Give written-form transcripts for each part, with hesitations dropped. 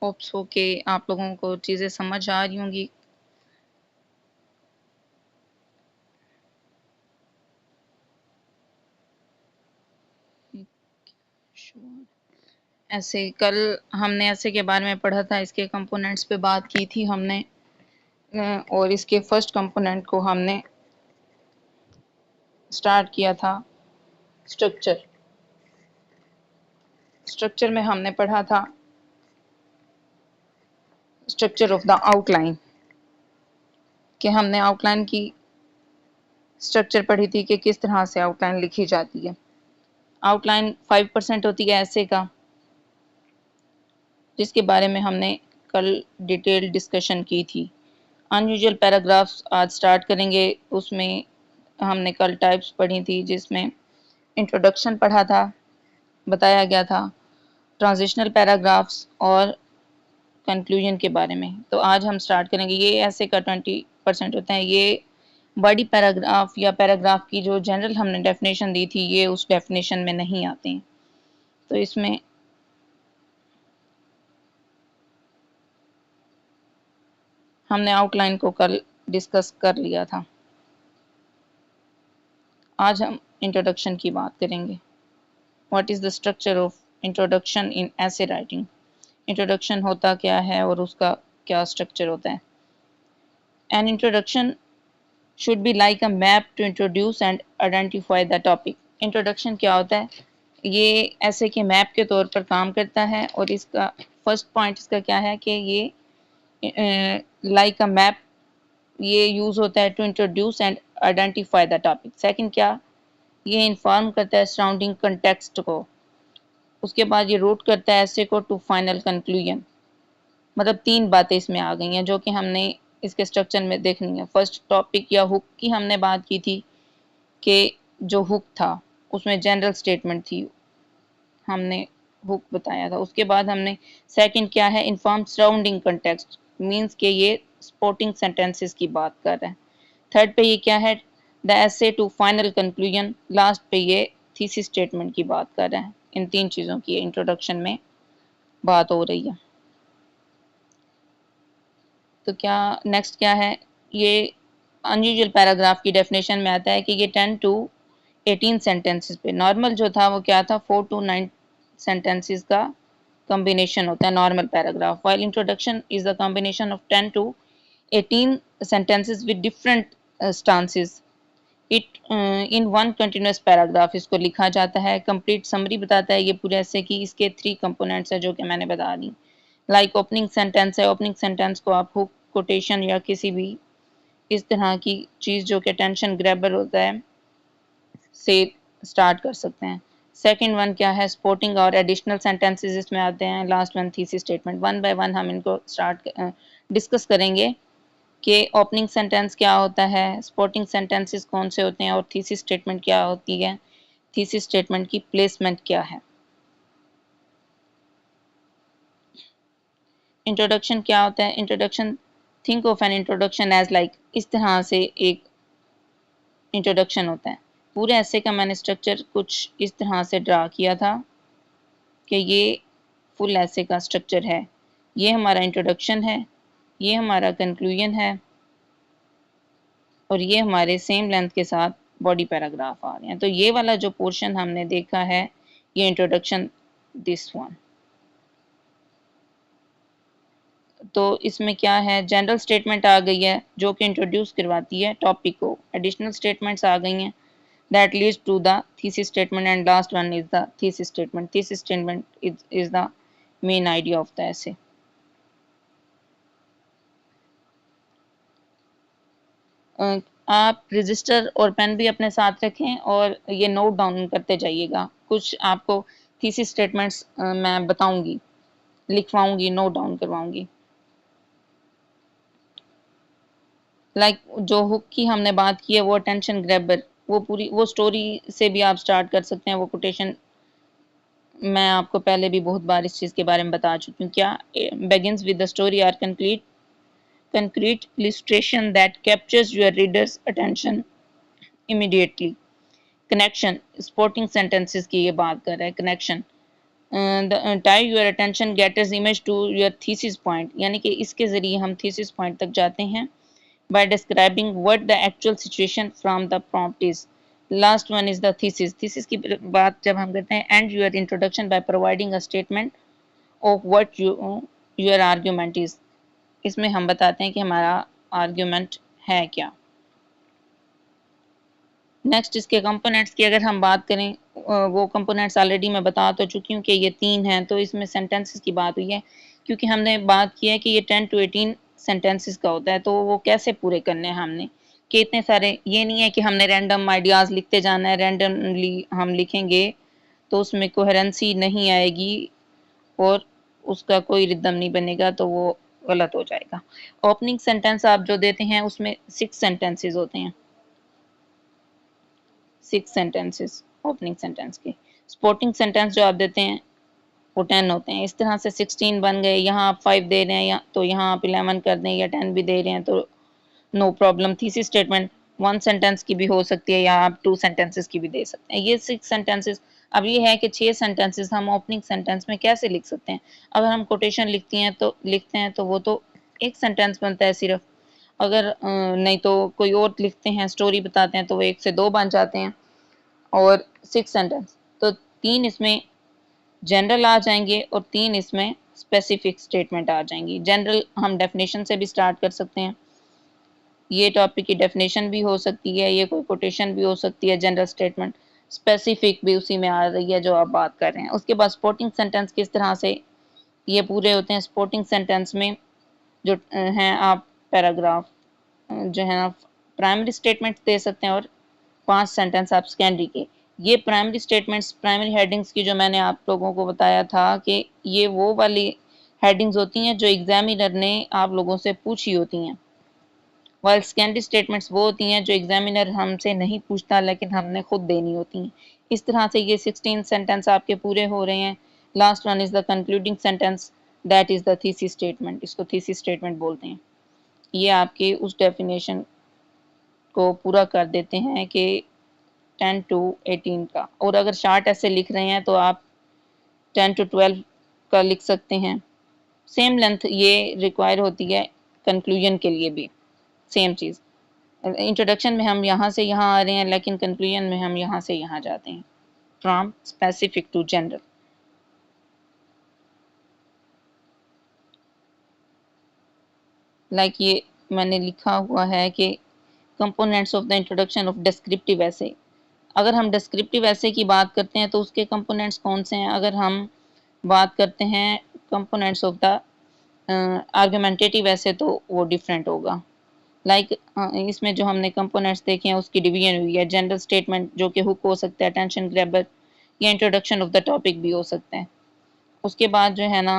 Hopes हो कि आप लोगों को चीज़ें समझ आ रही होंगी। ऐसे कल हमने ऐसे के बारे में पढ़ा था, इसके कंपोनेंट्स पे बात की थी हमने, और इसके फर्स्ट कंपोनेंट को हमने स्टार्ट किया था स्ट्रक्चर। स्ट्रक्चर में हमने पढ़ा था स्ट्रक्चर ऑफ द आउटलाइन, कि हमने आउटलाइन की स्ट्रक्चर पढ़ी थी कि किस तरह से आउटलाइन लिखी जाती है। आउटलाइन 5% होती है ऐसे का, जिसके बारे में हमने कल डिटेल डिस्कशन की थी। अनयूजुअल पैराग्राफ्स आज स्टार्ट करेंगे। उसमें हमने कल टाइप्स पढ़ी थी, जिसमें इंट्रोडक्शन पढ़ा था, बताया गया था ट्रांजिशनल पैराग्राफ्स और कंक्लूजन के बारे में। तो आज हम स्टार्ट करेंगे। ये ऐसे का 20% होता है। ये बॉडी पैराग्राफ या पैराग्राफ की जो जनरल हमने डेफिनेशन दी थी, ये उस डेफिनेशन में नहीं आते हैं। तो इसमें हमने आउटलाइन को कल डिस्कस कर लिया था। आज हम इंट्रोडक्शन की बात करेंगे। What is the structure of introduction in ऐसे राइटिंग। इंट्रोडक्शन होता क्या है और उसका क्या स्ट्रक्चर होता है। An introduction should be like a map to introduce and identify the topic। Introduction क्या होता है? ये ऐसे के मैप के तौर पर काम करता है, और इसका फर्स्ट पॉइंट इसका क्या है कि ये लाइक अ मैप ये यूज़ होता है to introduce and identify the topic. Second क्या, ये इन्फॉर्म करता है सराउंडिंग कंटेक्स्ट को। उसके बाद ये रूट करता है ऐसे को टू फाइनल कंक्लूजन। मतलब 3 बातें इसमें आ गई हैं जो कि हमने इसके स्ट्रक्चर में देखनी है। फर्स्ट टॉपिक या हुक की हमने बात की थी कि जो हुक था उसमें जनरल स्टेटमेंट थी, हमने हुक बताया था। उसके बाद हमने सेकंड क्या है, इन्फॉर्म सराउंडिंग कंटेक्स्ट, मींस कि ये सपोर्टिंग सेंटेंसेस की बात कर रहे हैं। थर्ड पे ये क्या है, the essay to final conclusion. Last पे ये थीसिस स्टेटमेंट की बात कर रहे हैं। इन 3 चीज़ों की इंट्रोडक्शन में बात हो रही है। तो क्या नेक्स्ट क्या है, ये अनयूजुअल पैराग्राफ की डेफिनेशन में आता है कि ये 10 टू 18 सेंटेंसेस पे, नॉर्मल जो था वो क्या था 4 टू 9 सेंटेंसेस का कॉम्बिनेशन होता है normal paragraph. While introduction is the combination of 10 to 18 sentences with different stances it in one continuous paragraph. इसको लिखा जाता है। कंप्लीट समरी बताता है ये पूरे ऐसे की। इसके 3 कंपोनेंट्स है जो कि मैंने बता दी। लाइक ओपनिंग सेंटेंस है, ओपनिंग सेंटेंस को आप हुक, कोटेशन या किसी भी इस तरह की चीज़ जो कि टेंशन ग्रैबर होता है से स्टार्ट कर सकते हैं। सेकंड वन क्या है, स्पोर्टिंग और एडिशनल सेंटेंसेस इसमें आते हैं। Last one thesis statement. One by one हम इनको डिस्कस करेंगे कि ओपनिंग सेंटेंस क्या होता है, स्पोर्टिंग सेंटेंसेस कौन से होते हैं, और थीसिस स्टेटमेंट क्या होती है, थीसिस स्टेटमेंट की प्लेसमेंट क्या है। इंट्रोडक्शन क्या होता है, introduction, think of an introduction as like, इस तरह से एक इंट्रोडक्शन होता है। पूरे ऐसे का मैंने स्ट्रक्चर कुछ इस तरह से ड्रा किया था कि ये फुल ऐसे का स्ट्रक्चर है। ये हमारा इंट्रोडक्शन है, ये हमारा कंक्लूजन है, और ये हमारे सेम लेंथ के साथ बॉडी पैराग्राफ आ रहे हैं। तो ये वाला जो पोर्शन हमने देखा है, ये इंट्रोडक्शन, दिस वन। तो इसमें क्या है, जनरल स्टेटमेंट आ गई है जो कि इंट्रोड्यूस करवाती है टॉपिक को। एडिशनल स्टेटमेंट्स आ गई हैं that leads to the thesis statement, and last one is the thesis statement। thesis statement is the main idea of the essay। आप रजिस्टर और पेन भी अपने साथ रखें और ये नोट डाउन करते जाइएगा। कुछ आपको थीसिस स्टेटमेंट्स मैं बताऊंगी, लिखवाऊंगी, नोट डाउन करवाऊंगी। लाइक जो हुक की हमने बात की है, वो अटेंशन ग्रैबर, वो पूरी वो स्टोरी से भी आप स्टार्ट कर सकते हैं। वो कोटेशन मैं आपको पहले भी बहुत बार इस चीज़ के बारे में बता चुकी हूँ। क्या begins with the story or concrete illustration that captures your reader's attention immediately। Connection, sporting sentences की ये बात कर रहा है। Connection, tie your attention getters image to your thesis point, यानी कि इसके ज़रिए हम thesis point तक जाते हैं by describing what the actual situation from the prompt is. Last one is the thesis. thesis की बात जब हम करते हैं end your introduction by providing a statement of what your argument is. इसमें हम बताते हैं कि हमारा argument है क्या. नेक्स्ट इसके कंपोनेंट्स की अगर हम बात करें, वो कंपोनेंट्स ऑलरेडी मैं बता तो चुकी हूँ कि ये 3 हैं, तो इसमें सेंटेंसेस की बात हुई है क्योंकि हमने बात की है कि ये 10 to 18 सेंटेंसेस का होता है, तो वो कैसे पूरे करने हैं हमने कि इतने सारे, ये नहीं है कि हमने रैंडम आइडियाज़ लिखते जाना है, रैंडमली हम लिखेंगे तो उसमें कोहेरेंसी नहीं आएगी और उसका कोई रिदम नहीं बनेगा, तो वो गलत हो जाएगा. ओपनिंग सेंटेंस आप जो देते हैं उसमें 6 सेंटेंसेस होते हैं, 6 सेंटेंसेस ओपनिंग सेंटेंस के. सपोर्टिंग सेंटेंस जो आप देते हैं वो 10 होते हैं. इस तरह से 16 बन गए. यहाँ आप 5 दे रहे हैं या तो यहाँ आप 11 कर दें, या 10 भी दे रहे हैं तो no problem. Thesis statement 1 sentence की भी हो सकती है या आप 2 सेंटेंसेस की भी दे सकते हैं. ये 6 सेंटेंसेस. अब ये है कि 6 सेंटेंसेस हम ओपनिंग सेंटेंस में कैसे लिख सकते हैं. अगर हम कोटेशन लिखते हैं तो वो तो एक सेंटेंस बनता है सिर्फ. अगर नहीं तो कोई और लिखते हैं, स्टोरी बताते हैं, तो वो 1 से 2 बन जाते हैं. और 6 सेंटेंस तो 3 इसमें जनरल आ जाएंगे और 3 इसमें स्पेसिफिक स्टेटमेंट आ जाएंगी. जनरल हम डेफिनेशन से भी स्टार्ट कर सकते हैं. ये टॉपिक की डेफिनेशन भी हो सकती है, ये कोई कोटेशन भी हो सकती है, जनरल स्टेटमेंट. स्पेसिफिक भी उसी में आ रही है जो आप बात कर रहे हैं. उसके बाद सपोर्टिंग सेंटेंस किस तरह से ये पूरे होते हैं. सपोर्टिंग सेंटेंस में जो हैं आप पैराग्राफ जो है ना प्राइमरी स्टेटमेंट दे सकते हैं और 5 सेंटेंस आप सेकेंडरी के. ये प्राइमरी स्टेटमेंट्स, प्राइमरी हेडिंग्स की जो मैंने आप लोगों को बताया था कि ये वो वाली हेडिंग्स होती हैं जो एग्जामिनर ने आप लोगों से पूछी होती हैं, वाइल सेकेंडरी स्टेटमेंट्स वो होती हैं जो एग्जामिनर हमसे नहीं पूछता लेकिन हमने खुद देनी होती हैं. इस तरह से ये 16 सेंटेंस आपके पूरे हो रहे हैं. Last one is the concluding sentence, that is the thesis statement. इसको थीसिस स्टेटमेंट बोलते हैं. ये आपके उस डेफिनेशन को पूरा कर देते हैं कि 10 to 18 का. और अगर शार्ट ऐसे लिख रहे हैं तो आप 10 to 12 का लिख सकते हैं. सेम लेंथ ये रिक्वायर होती है कंक्लूजन के लिए भी, सेम चीज़. इंट्रोडक्शन में हम यहाँ से यहाँ आ रहे हैं लेकिन कंक्लूजन में हम यहाँ से यहाँ जाते हैं. From specific to general. Like ये मैंने लिखा हुआ है कि components of the introduction of descriptive essay. अगर हम डिस्क्रिप्टिव ऐसे की बात करते हैं तो उसके कंपोनेंट्स कौन से हैं. अगर हम बात करते हैं कंपोनेंट्स ऑफ द आर्गुमेंटेटिव ऐसे तो वो डिफरेंट होगा. लाइक इसमें जो हमने कंपोनेंट्स देखे हैं उसकी डिवीजन हुई है. जनरल स्टेटमेंट जो कि हुक हो सकता है, टेंशन ग्रैबर या इंट्रोडक्शन ऑफ द टॉपिक भी हो सकता है. उसके बाद जो है ना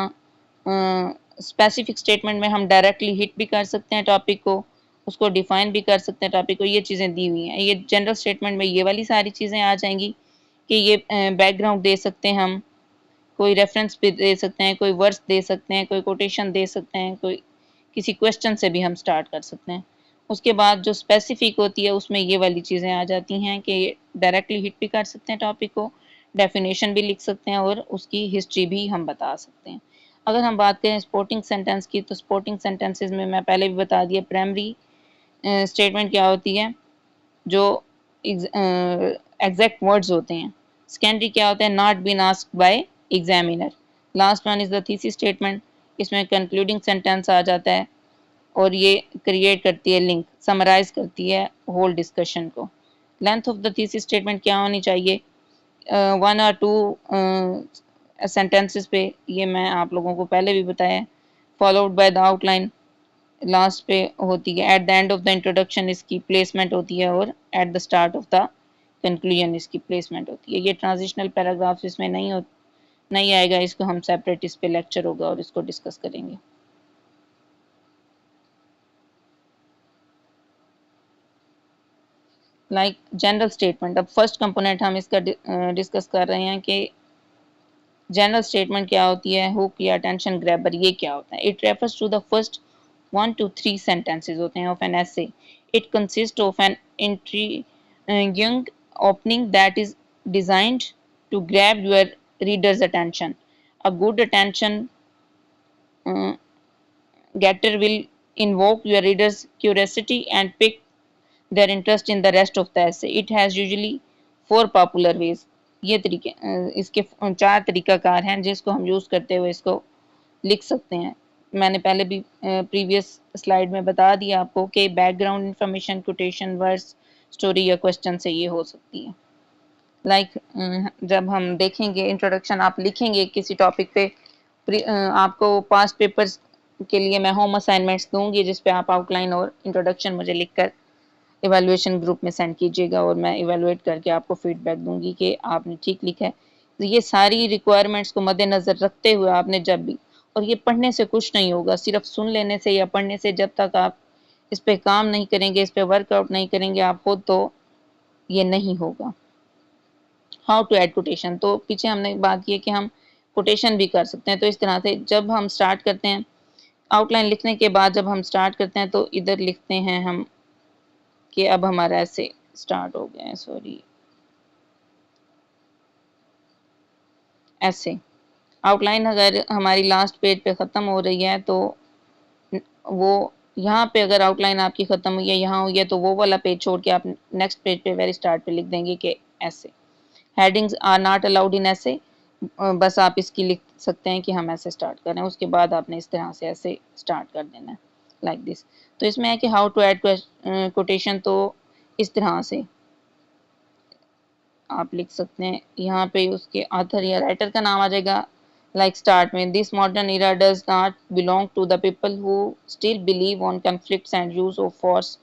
स्पेसिफिक स्टेटमेंट में हम डायरेक्टली हिट भी कर सकते हैं टॉपिक को, उसको डिफाइन भी कर सकते हैं टॉपिक को. ये चीज़ें दी हुई हैं. ये जनरल स्टेटमेंट में ये वाली सारी चीज़ें आ जाएंगी कि ये बैकग्राउंड दे सकते हैं, हम कोई रेफरेंस भी दे सकते हैं, कोई वर्स दे सकते हैं, कोई कोटेशन दे सकते हैं, कोई किसी क्वेश्चन से भी हम स्टार्ट कर सकते हैं. उसके बाद जो स्पेसिफिक होती है उसमें ये वाली चीज़ें आ जाती हैं कि डायरेक्टली हिट भी कर सकते हैं टॉपिक को, डेफिनेशन भी लिख सकते हैं और उसकी हिस्ट्री भी हम बता सकते हैं. अगर हम बात करें सपोर्टिंग सेंटेंस की तो सपोर्टिंग सेंटेंसेस में मैं पहले भी बता दिया प्राइमरी स्टेटमेंट क्या होती है जो एग्जैक्ट वर्ड्स होते हैं. सेकेंडरी क्या होता है, not been asked by examiner. Last one is the thesis statement. इसमें कंक्लूडिंग सेंटेंस आ जाता है और ये क्रिएट करती है लिंक, समराइज करती है होल डिस्कशन को. Length of the thesis statement क्या होनी चाहिए, 1 or 2 सेंटेंसेस पे. ये मैं आप लोगों को पहले भी बताया. Followed by the outline last पे होती है. At the end of the introduction इसकी प्लेसमेंट होती है और at the start of the conclusion इसकी प्लेसमेंट होती है. ये ट्रांजिशनल पैराग्राफ्स इसमें नहीं आएगा, इसको हम सेपरेट इस पे लेक्चर होगा और इसको डिस्कस करेंगे. Like general statement. अब फर्स्ट कंपोनेंट हम इसका डिस्कस कर रहे हैं कि जनरल स्टेटमेंट क्या होती है, हुक या टेंशन ग्रैबर ये क्या होता है. It refers to the first 1 to 3 sentences होते हैं of an essay. It consist of an intriguing opening that is designed to grab your reader's attention. A good attention getter will invoke your reader's curiosity and pick their interest in the rest of the essay. It has usually four popular ways. ये तरीके इसके चार तरीकाकार हैं जिसको हम use करते हुए इसको लिख सकते हैं. मैंने पहले भी प्रीवियस स्लाइड में बता दिया आपको कि background information, quotation, words, story या क्वेश्चन से ये हो सकती है. जब हम देखेंगे इंट्रोडक्शन आप लिखेंगे किसी टॉपिक पे, आपको पास्ट पेपर्स के लिए मैं होम असाइनमेंट्स दूंगी जिस पे आप आउटलाइन और इंट्रोडक्शन मुझे लिखकर इवैल्यूएशन ग्रुप में सेंड कीजिएगा और मैं इवैल्यूएट करके आपको फीडबैक दूंगी कि आपने ठीक लिखा है. तो ये सारी रिक्वायरमेंट्स को मद्देनज़र रखते हुए आपने जब भी, और ये पढ़ने से कुछ नहीं होगा, सिर्फ सुन लेने से या पढ़ने से जब तक आप इस पे काम नहीं करेंगे, इस पे वर्कआउट नहीं करेंगे आप खुद, तो ये नहीं होगा. हाउ टू ऐड कोटेशन, तो पीछे हमने बात की है कि हम कोटेशन भी कर सकते हैं. तो इस तरह से जब हम स्टार्ट करते हैं आउटलाइन लिखने के बाद, जब हम स्टार्ट करते हैं तो इधर लिखते हैं हम कि अब हमारा ऐसे स्टार्ट हो गया है. सॉरी, ऐसे आउटलाइन अगर हमारी लास्ट पेज पे ख़त्म हो रही है तो वो यहाँ पे अगर आउटलाइन आपकी ख़त्म हुई है, यहाँ हुई है, तो वो वाला पेज छोड़ के आप नेक्स्ट पेज पे वेरी स्टार्ट पे लिख देंगे कि ऐसे. Headings are not allowed in essay, बस आप इसकी लिख सकते हैं कि हम ऐसे स्टार्ट करें, उसके बाद आपने इस तरह से ऐसे स्टार्ट कर देना है लाइक दिस. तो इसमें है कि हाउ टू ऐड कोटेशन, तो इस तरह से आप लिख सकते हैं. यहाँ पे उसके ऑथर या राइटर का नाम आ जाएगा. लाइक स्टार्ट में, this modern era does not belong to the people who still believe on conflicts and use of force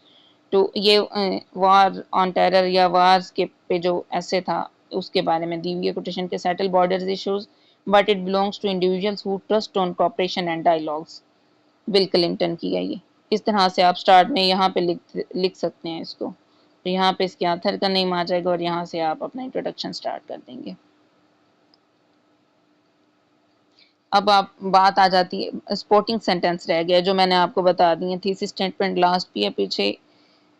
to, ये वार ऑन टेरर या वार्स के पे जो ऐसे था उसके बारे में दी हुई है कोटेशन के. Settle borders issues but it belongs to individuals who trust on cooperation and dialogues. Bill Clinton की है ये. इस तरह से आप स्टार्ट में यहाँ पे लिख सकते हैं इसको. तो यहाँ पे इसके ऑथर का नेम आ जाएगा और यहाँ से आप अपना इंट्रोडक्शन स्टार्ट कर देंगे. अब आप बात आ जाती है सपोर्टिंग सेंटेंस रह गया जो मैंने आपको बता दी है. थीसिस स्टेटमेंट लास्ट भी है, पीछे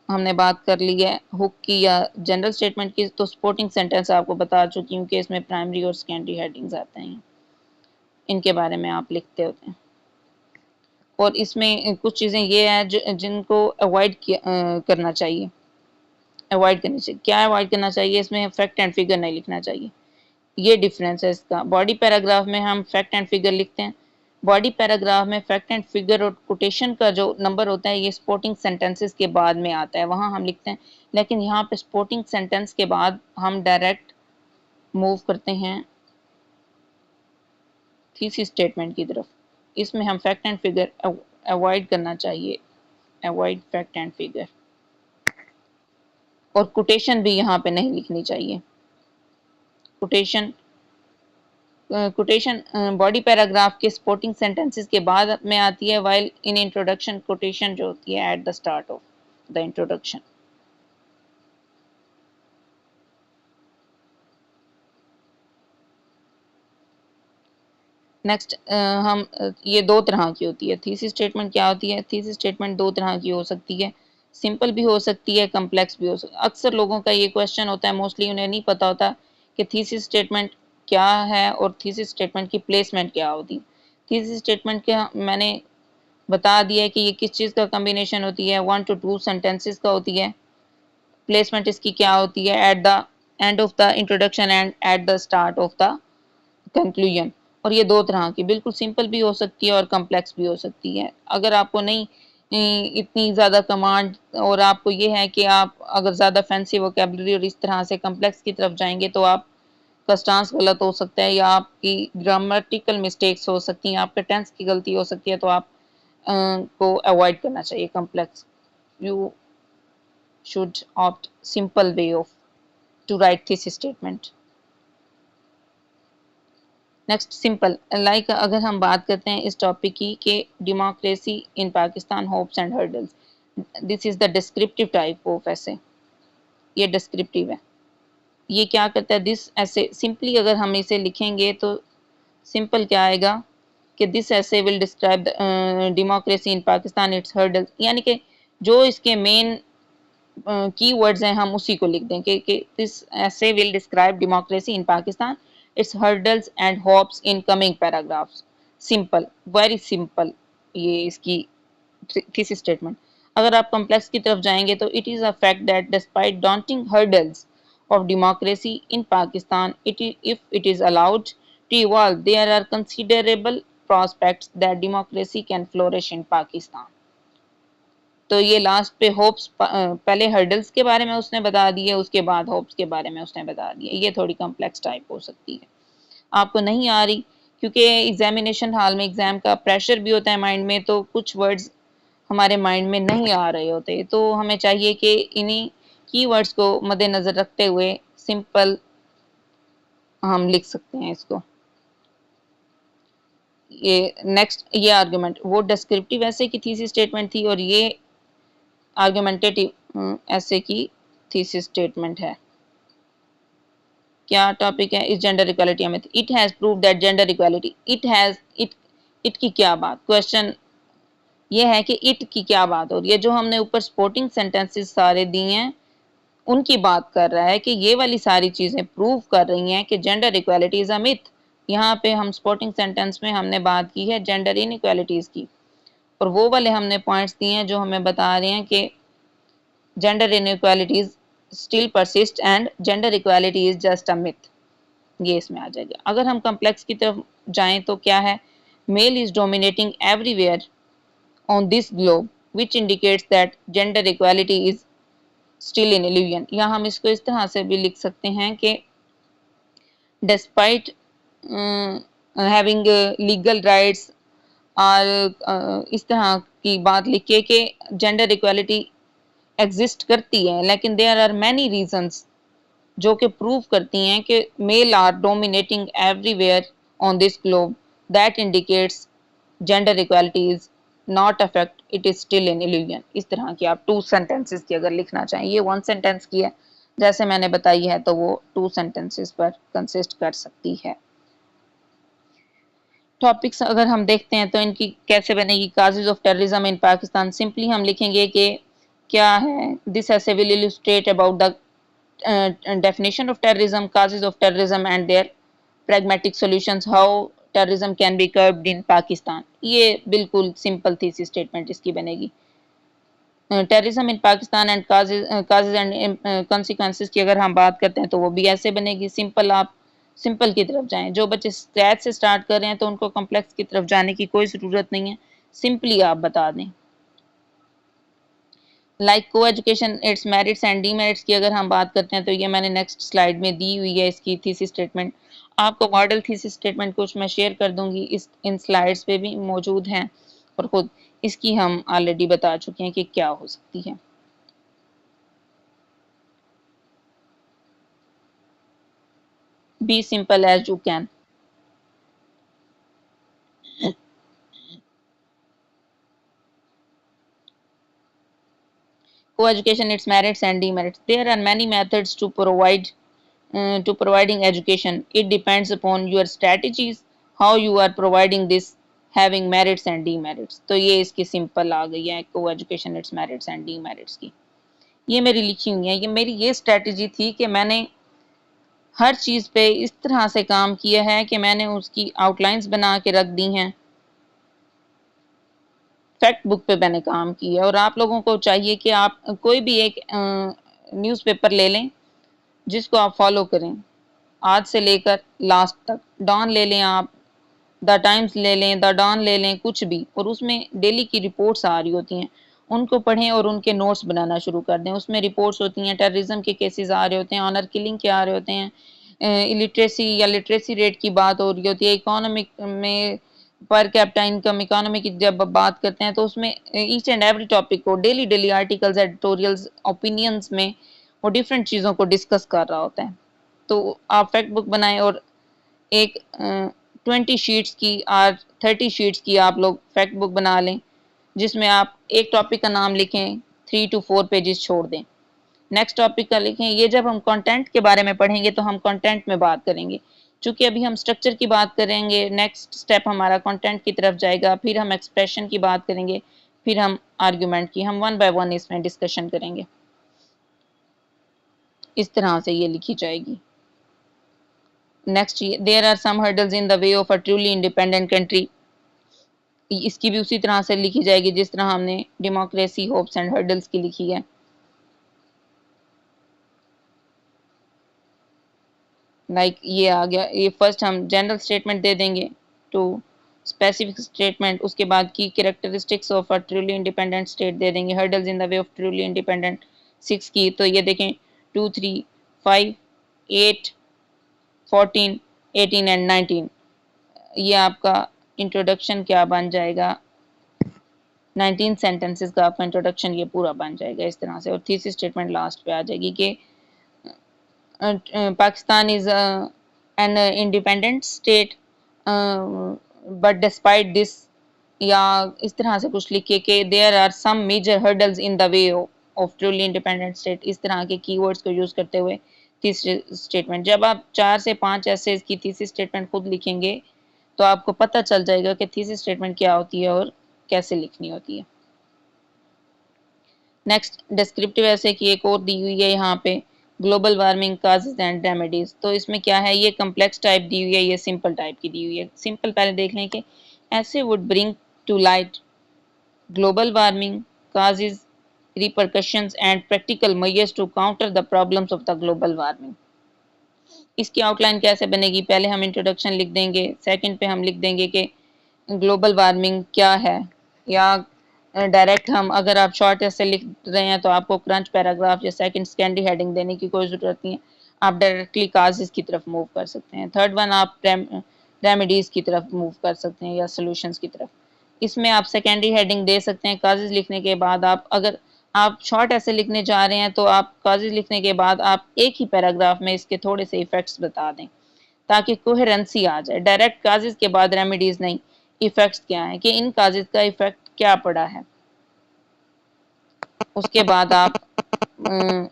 हमने बात कर ली है हुक की या जनरल स्टेटमेंट की. तो सपोर्टिंग सेंटेंस आपको बता चुकी हूँ कि इसमें प्राइमरी और सेकेंडरी हेडिंग्स आते हैं, इनके बारे में आप लिखते होते हैं. और इसमें कुछ चीज़ें ये हैं जिनको अवॉइड करना चाहिए. अवॉइड करनी चाहिए, क्या अवॉइड करना चाहिए, इसमें फैक्ट एंड फिगर नहीं लिखना चाहिए. ये डिफरेंस है इसका. बॉडी पैराग्राफ में हम फैक्ट एंड फिगर लिखते हैं. बॉडी पैराग्राफ में फैक्ट एंड फिगर और कोटेशन का जो नंबर होता है ये सपोर्टिंग सेंटेंसेस के बाद में आता है, वहाँ हम लिखते हैं. लेकिन यहाँ पे सपोर्टिंग सेंटेंस के बाद हम डायरेक्ट मूव करते हैं थीसिस स्टेटमेंट की तरफ. इसमें हम फैक्ट एंड फिगर अवॉइड करना चाहिए, अवॉइड फैक्ट एंड फिगर. और कोटेशन भी यहाँ पे नहीं लिखनी चाहिए. कोटेशन कोटेशन बॉडी पैराग्राफ के सपोर्टिंग सेंटेंसेस के बाद में आती है, वाइल इन इंट्रोडक्शन कोटेशन जो होती है at the start of the introduction. Next हम ये दो तरह की होती है. थीसिस स्टेटमेंट क्या होती है, थीसिस स्टेटमेंट दो तरह की हो सकती है. सिंपल भी हो सकती है, कम्प्लेक्स भी हो सकती है. अक्सर लोगों का ये क्वेश्चन होता है, मोस्टली उन्हें नहीं पता होता कि थीसिस स्टेटमेंट क्या है और थीसिस स्टेटमेंट की प्लेसमेंट क्या होती है. थीसिस स्टेटमेंट का मैंने बता दिया है कि ये किस चीज़ का कम्बिनेशन होती है, 1 to 2 सेंटेंसेस का होती है. प्लेसमेंट इसकी क्या होती है, at the end of the introduction and at the start of the conclusion. और ये दो तरह की, बिल्कुल सिंपल भी हो सकती है और कम्प्लेक्स भी हो सकती है. अगर आपको नहीं इतनी ज़्यादा कमांड और आपको ये है कि आप अगर ज़्यादा फैंसी वोकेबलरी और इस तरह से कम्प्लेक्स की तरफ जाएंगे तो आप का स्टांस गलत हो सकता है या आपकी ग्रामेटिकल मिस्टेक्स हो सकती हैं, आपके टेंस की गलती हो सकती है, तो आप को अवॉइड करना चाहिए complex. You should opt simple way of to write this statement. Next simple, like अगर हम बात करते हैं इस टॉपिक की कि democracy in Pakistan hopes and hurdles, this is the descriptive type of essay. ये डिस्क्रिप्टिव है. ये क्या करता है, दिस ऐसे सिंपली अगर हम इसे लिखेंगे तो सिंपल क्या आएगा कि दिस ऐसे will describe democracy in Pakistan it's hurdles. यानी कि जो इसके मेन की वर्ड्स हैं हम उसी को लिख दें कि दिस ऐसे will describe democracy in Pakistan its hurdles and hopes in coming paragraphs. Simple, very simple ये इसकी thesis statement. अगर आप complex की तरफ जाएंगे तो it is a fact that despite daunting hurdles of democracy in Pakistan, if it is allowed to evolve, there are considerable prospects that democracy can flourish in Pakistan. तो ये last पे hopes पहले hurdles के बारे में उसने बता दिए, उसके बाद होप्स के बारे में उसने बता दिया। ये थोड़ी कॉम्प्लेक्स टाइप हो सकती है, आपको नहीं आ रही क्योंकि एग्जामिनेशन हॉल में एग्जाम का प्रेशर भी होता है माइंड में, तो कुछ वर्ड्स हमारे माइंड में नहीं आ रहे होते, तो हमें चाहिए कि इन्हीं कीवर्ड्स को मद्देनजर रखते हुए सिंपल हम लिख सकते हैं इसको। ये नेक्स्ट ये आर्गुमेंट वो डिस्क्रिप्टिव ऐसे की थीसिस स्टेटमेंट थी और ये आर्गुमेंटेटिव ऐसे की थीसिस स्टेटमेंट है। क्या टॉपिक है इस जेंडर इक्वालिटी में? It has prove that gender equality, it की क्या बात, क्वेश्चन ये है कि इट की क्या बात हो रही है। जो हमने ऊपर सपोर्टिंग सेंटेंसेस सारे दिए हैं उनकी बात कर रहा है कि ये वाली सारी चीजें प्रूव कर रही हैं कि gender equality is a myth. यहाँ पे हम सपोर्टिंग सेंटेंस में हमने बात की है जेंडर इनइक्वालिटीज की, और वो वाले हमने पॉइंट्स दिए हैं जो हमें बता रहे हैं कि gender inequalities still persist and gender equality is just a myth. ये इसमें आ जाएगा। अगर हम कॉम्प्लेक्स की तरफ जाएं तो क्या है, male is dominating everywhere on this globe which indicates that gender equality is still in illusion. या हम इसको इस तरह से भी लिख सकते हैं कि डिस्पाइट हैविंग लीगल राइट्स और इस तरह की बात लिखिए कि जेंडर इक्वालिटी एग्जिस्ट करती है, लेकिन देयर आर मैनी रीजंस जो कि प्रूव करती हैं कि male are dominating everywhere on this globe that indicates gender equality is not affect it is still in illusion. इस तरह की आप टू सेंटेंसेस की अगर लिखना चाहें, ये वन सेंटेंस की है जैसे मैंने बताई है, तो वो टू सेंटेंसेस पर कंसिस्ट कर सकती है। टॉपिक्स अगर हम देखते हैं तो इनकी कैसे बनेगी, causes of terrorism in Pakistan. Simply हम लिखेंगे कि क्या है, दिस ऐसे will illustrate about the definition of terrorism, causes of terrorism and their pragmatic solutions, how terrorism can be curbed in Pakistan। ये बिल्कुल सिंपल थी स्टेटमेंट इसकी बनेगी। Terrorism in Pakistan and causes and consequences की अगर हम बात करते हैं तो वो भी ऐसे बनेगी। सिंपल, आप सिंपल की तरफ जाएं। जो बच्चे स्क्रैच से स्टार्ट कर रहे हैं तो उनको कॉम्प्लेक्स की तरफ जाने की कोई ज़रूरत नहीं है, सिंपली आप बता दें। लाइक को education it's merits and demerits की अगर हम बात करते हैं तो ये मैंने नेक्स्ट स्लाइड में दी हुई है इसकी थीसिस स्टेटमेंट। आपको मॉडल थीसिस स्टेटमेंट कुछ मैं शेयर कर दूंगी, इस इन स्लाइड्स पे भी मौजूद हैं, और खुद इसकी हम ऑलरेडी बता चुके हैं कि क्या हो सकती है। Be simple as you can. Co-education, its merits and demerits. There are many methods to providing education. It depends upon your strategies, how you are providing this, having merits and demerits। तो ये इसकी simple आ गई है co-education, its merits and demerits की। ये मेरी लिखी हुई है, ये मेरी ये स्ट्रेटजी थी कि मैंने हर चीज़ पे इस तरह से काम किया है कि मैंने उसकी आउटलाइंस बना के रख दी हैं, फैक्ट बुक पे मैंने काम किया है। और आप लोगों को चाहिए कि आप कोई भी एक न्यूज़पेपर ले लें जिसको आप फॉलो करें आज से लेकर लास्ट तक। डॉन ले लें आप, द टाइम्स ले लें, द डॉन ले लें, कुछ भी, और उसमें डेली की रिपोर्ट्स आ रही होती हैं, उनको पढ़ें और उनके नोट्स बनाना शुरू कर दें। उसमें रिपोर्ट्स होती हैं, टेररिज्म के केसेस आ रहे होते हैं, ऑनर किलिंग के आ रहे होते हैं, इलिटरेसी या लिटरेसी रेट की बात हो रही होती है, इकोनॉमिक में पर कैपिटा इनकम, इकोनॉमी की जब बात करते हैं तो उसमें ईच एंड एवरी टॉपिक को daily daily articles, editorials, opinions में वो डिफरेंट चीज़ों को डिस्कस कर रहा होता है। तो आप फैक्ट बुक बनाएं और एक 20 शीट्स की और 30 शीट्स की आप लोग फैक्ट बुक बना लें, जिसमें आप एक टॉपिक का नाम लिखें, 3 to 4 पेजेस छोड़ दें, नेक्स्ट टॉपिक का लिखें। ये जब हम कंटेंट के बारे में पढ़ेंगे तो हम कंटेंट में बात करेंगे, चूंकि अभी हम स्ट्रक्चर की बात करेंगे, नेक्स्ट स्टेप हमारा कंटेंट की तरफ जाएगा, फिर हम एक्सप्रेशन की बात करेंगे, फिर हम आर्ग्यूमेंट की, हम वन बाय वन इसमें डिस्कशन करेंगे। इस तरह से ये लिखी जाएगी। Next, there are some hurdles in the way of a truly independent country. इसकी भी उसी तरह से लिखी जाएगी जिस तरह हमने डेमोक्रेसी होप्स एंड हर्डल्स की लिखी है। ये आ गया, ये फर्स्ट हम जनरल स्टेटमेंट दे देंगे टू स्पेसिफिक स्टेटमेंट, उसके बाद की characteristics of a truly independent state दे देंगे, hurdles in the way of truly independent 6 की। तो ये देखें 2, 3, 5, 8, 14, 18 एंड 19। ये आपका इंट्रोडक्शन क्या बन जाएगा, 19 सेंटेंसेस का आपका इंट्रोडक्शन ये पूरा बन जाएगा इस तरह से। और थीसिस स्टेटमेंट लास्ट पे आ जाएगी कि Pakistan is an independent state, but despite this, या इस तरह से कुछ लिखिए कि there are some major hurdles in the way of truly independent state। इस तरह के कीवर्ड्स को यूज करते हुए तीसरे स्टेटमेंट, जब आप 4 से 5 ऐसे की तीसरी स्टेटमेंट खुद लिखेंगे तो आपको पता चल जाएगा कि तीसरी स्टेटमेंट क्या होती है और कैसे लिखनी होती है। नेक्स्ट, डिस्क्रिप्टिव ऐसे की एक और दी हुई है यहाँ पे, global warming causes and remedies. तो इसमें क्या है, ये कम्प्लेक्स टाइप दी हुई है, ये सिंपल टाइप की दी हुई है। सिंपल पहले देख लें कि essay would bring to light global warming causes, repercussions and practical measures to counter the problems of the global warming. इसकी आउटलाइन कैसे बनेगी, पहले हम इंट्रोडक्शन लिख देंगे, सेकंड पे हम लिख देंगे कि ग्लोबल वार्मिंग क्या है, या डायरेक्ट हम, अगर आप शॉर्ट ऐसे लिख रहे हैं तो आपको क्रंच पैराग्राफ या सेकंड सेकेंडरी हेडिंग देने की कोई ज़रूरत नहीं है, आप डायरेक्टली काजेस की तरफ मूव कर सकते हैं। थर्ड वन आप रेमेडीज़ की तरफ मूव कर सकते हैं या सॉल्यूशंस की तरफ। इसमें आप सेकेंडरी हेडिंग दे सकते हैं काजेस लिखने के बाद। आप अगर आप शॉर्ट ऐसे लिखने जा रहे हैं तो आप काजेस लिखने के बाद आप एक ही पैराग्राफ में इसके थोड़े से इफेक्ट्स बता दें ताकि कोहेरेंसी आ जाए। डायरेक्ट काजेस के बाद रेमेडीज नहीं, इफेक्ट्स क्या है कि इन काजेस का इफेक्ट क्या पड़ा है, उसके बाद आप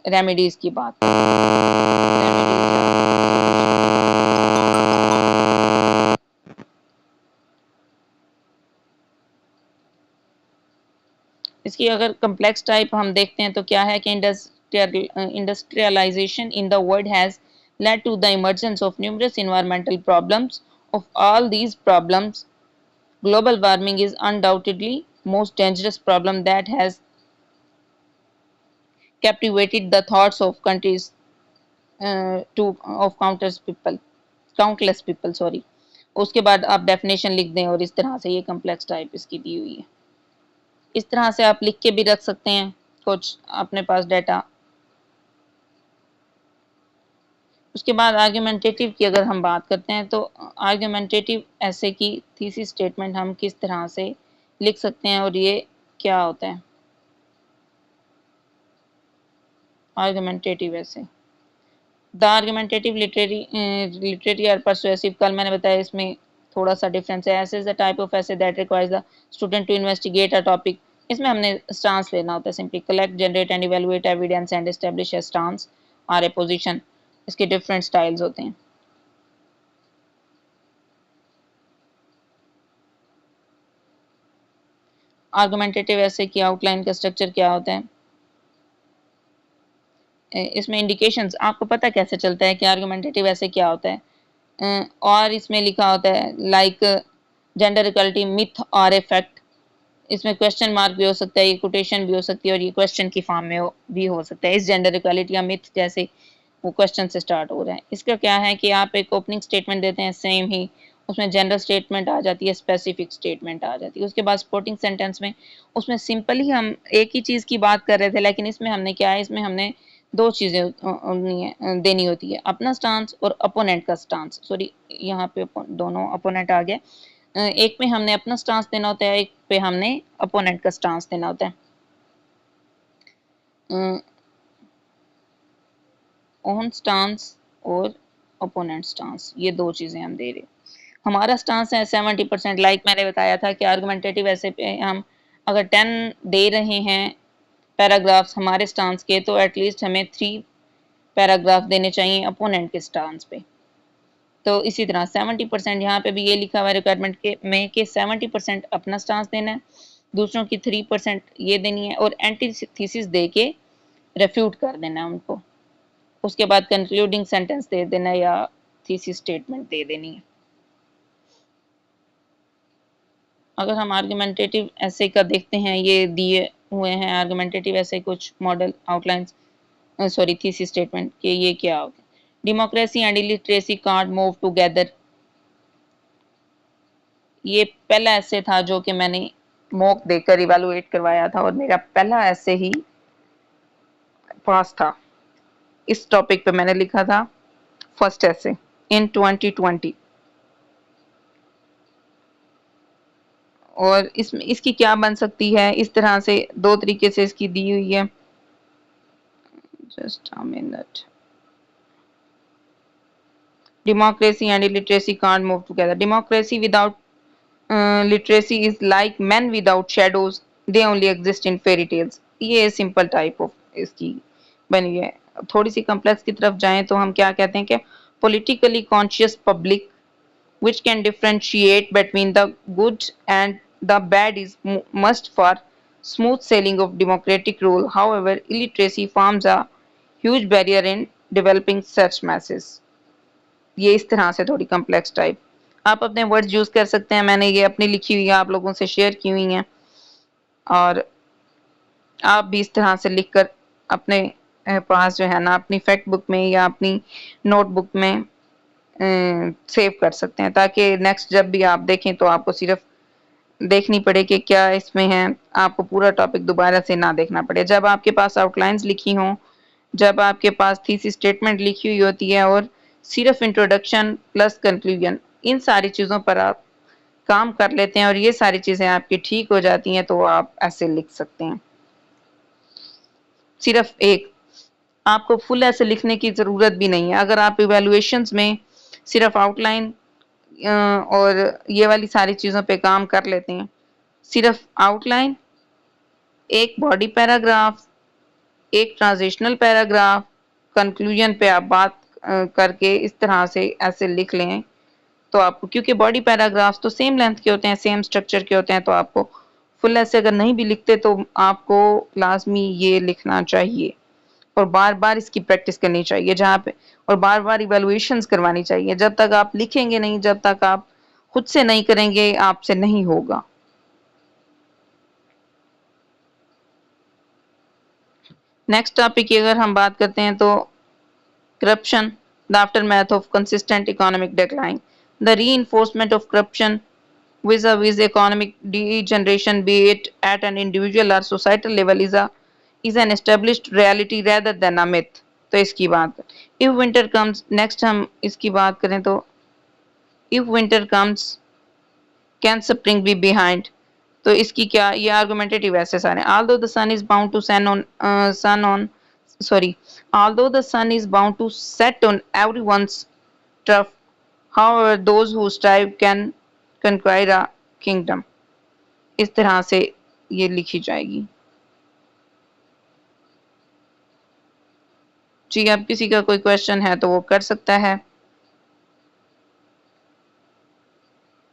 रेमेडीज की बात इसकी अगर कम्प्लेक्स टाइप हम देखते हैं तो क्या है कि industrialization in the world has led to the emergence of numerous environmental problems. Of all these problems, global warming is undoubtedly most dangerous problem that has captivated the thoughts of countries to of countless people sorry। उसके बाद आप definition लिख दें और इस तरह से ये कम्प्लेक्स टाइप इसकी दी हुई है। इस तरह से आप लिख के भी रख सकते हैं कुछ अपने पास डाटा। उसके बाद आर्ग्यूमेंटेटिव की अगर हम बात करते हैं तो आर्ग्यूमेंटेटिव ऐसे की थीसिस स्टेटमेंट हम किस तरह से लिख सकते हैं और ये क्या होता है argumentative essay. The argumentative literary और परसुएसिव, कल मैंने बताया इसमें थोड़ा सा डिफरेंस है। Essay is the type of essay that requires the student to investigate a topic. इसमें हमने स्टांस लेना होता है, simply collect generate and evaluate evidence and establish a stance और ए पोजीशन। इसके डिफरेंट स्टाइल्स होते हैं। आर्गुमेंटेटिव ऐसे की आउटलाइन का स्ट्रक्चर क्या होता है, इसमें इंडिकेशंस आपको पता कैसे चलता है कि आर्गुमेंटेटिव ऐसे क्या होता है। और इसमें लिखा होता है लाइक जेंडर इक्वालिटी मिथ और ए फैक्ट। इसमें क्वेश्चन मार्क भी हो सकता है, ये कोटेशन भी हो सकती है और ये क्वेश्चन की फॉर्म में भी हो सकता है। इस जेंडर इक्वालिटी या मिथ जैसे वो क्वेश्चन से स्टार्ट हो रहा है। इसका क्या है कि आप एक ओपनिंग स्टेटमेंट देते हैं, सेम ही उसमें जनरल स्टेटमेंट आ जाती है, स्पेसिफिक स्टेटमेंट आ जाती है। उसके बाद सपोर्टिंग सेंटेंस में उसमें सिंपल ही हम एक ही चीज़ की बात कर रहे थे, लेकिन इसमें हमने क्या है, इसमें हमने दो चीज़ें देनी होती है, अपना स्टांस और अपोनेंट का स्टांस। सॉरी, यहाँ पे दोनों अपोनेंट आ गया। एक पे हमने अपना स्टांस देना होता है, एक पे हमने अपोनेंट का स्टांस देना होता है। ओन स्टांस और अपोनेंट स्टांस, ये दो चीज़ें हम दे रहे हैं। हमारा स्टांस है 70%। लाइक मैंने बताया था कि आर्गुमेंटेटिव ऐसे पे हम अगर 10 दे रहे हैं पैराग्राफ्स हमारे स्टांस के, तो एटलीस्ट हमें 3 पैराग्राफ देने चाहिए अपोनेंट के स्टांस पे। तो इसी तरह 70% यहाँ पे भी ये लिखा हुआ है रिक्वायरमेंट के में कि 70% अपना स्टांस देना है, दूसरों की 3% ये देनी है और एंटीथीसिस दे के रेफ्यूट कर देना है उनको। उसके बाद कंक्लूडिंग सेंटेंस दे देना या थीसिस स्टेटमेंट दे देनी है। अगर हम आर्गुमेंटेटिव ऐसे का देखते हैं, ये दिए हुए हैं आर्गुमेंटेटिव ऐसे कुछ model outlines, sorry thesis statement कि ये क्या होगा। Democracy and illiteracy can't move together, ये पहला ऐसे था जो कि मैंने मॉक देकर इवैल्यूएट करवाया था और मेरा पहला ऐसे ही पास था। इस टॉपिक पे मैंने लिखा था फर्स्ट ऐसे इन 2020। और इसकी क्या बन सकती है, इस तरह से दो तरीके से इसकी दी हुई है। Just a minute. Democracy and literacy can't move together. Democracy without literacy is like man without shadows, they only exist in fairy tales. ये सिंपल टाइप ऑफ इसकी बनी है। थोड़ी सी कम्प्लेक्स की तरफ जाएं तो हम क्या कहते हैं कि politically conscious public which can differentiate between the good and the bad is must for smooth sailing of democratic rule. However, illiteracy forms a huge barrier in developing such masses. ये इस तरह से थोड़ी कम्प्लेक्स टाइप, आप अपने words use कर सकते हैं। मैंने ये अपनी लिखी हुई है, आप लोगों से शेयर की हुई हैं, और आप भी इस तरह से लिखकर अपने पास जो है ना अपनी फैक्ट बुक में या अपनी नोटबुक में सेव कर सकते हैं, ताकि नेक्स्ट जब भी आप देखें तो आपको सिर्फ देखनी पड़े कि क्या इसमें है, आपको पूरा टॉपिक दोबारा से ना देखना पड़े। जब आपके पास आउटलाइंस लिखी हों, जब आपके पास थीसिस स्टेटमेंट लिखी हुई होती है और सिर्फ इंट्रोडक्शन प्लस कंक्लूजन, इन सारी चीज़ों पर आप काम कर लेते हैं और ये सारी चीज़ें आपकी ठीक हो जाती हैं, तो आप ऐसे लिख सकते हैं। सिर्फ एक, आपको फुल ऐसे लिखने की ज़रूरत भी नहीं है। अगर आप इवेल्युएशंस में सिर्फ आउटलाइन और ये वाली सारी चीज़ों पे काम कर लेते हैं, सिर्फ आउटलाइन, एक बॉडी पैराग्राफ, एक ट्रांजिशनल पैराग्राफ, कंक्लूजन पे आप बात करके इस तरह से ऐसे लिख लें तो आपको, क्योंकि बॉडी पैराग्राफ्स तो सेम लेंथ के होते हैं, सेम स्ट्रक्चर के होते हैं, तो आपको फुल ऐसे अगर नहीं भी लिखते तो आपको लाजमी ये लिखना चाहिए और बार बार इसकी प्रैक्टिस करनी चाहिए जहाँ पे, और बार बार इवेल्युएशंस करवानी चाहिए। जब तक आप लिखेंगे नहीं, जब तक आप खुद से नहीं करेंगे, आपसे नहीं होगा। नेक्स्ट टॉपिक की अगर हम बात करते हैं तो corruption, the aftermath of consistent economic decline, the reinforcement of corruption vis-a-vis economic degeneration, be it at an individual or societal level, is an established reality rather than a myth। तो इसकी बात, if winter comes, next हम इसकी बात करें तो if winter comes can spring be behind, तो इसकी क्या, ये आर्गुमेंटेटिव ऐसे सारे, although the sun is bound to sun on sun on sorry although the sun is bound to set on everyone's turf, however those who strive can conquer a kingdom। इस तरह से ये लिखी जाएगी जी। अब किसी का कोई क्वेश्चन है तो वो कर सकता है।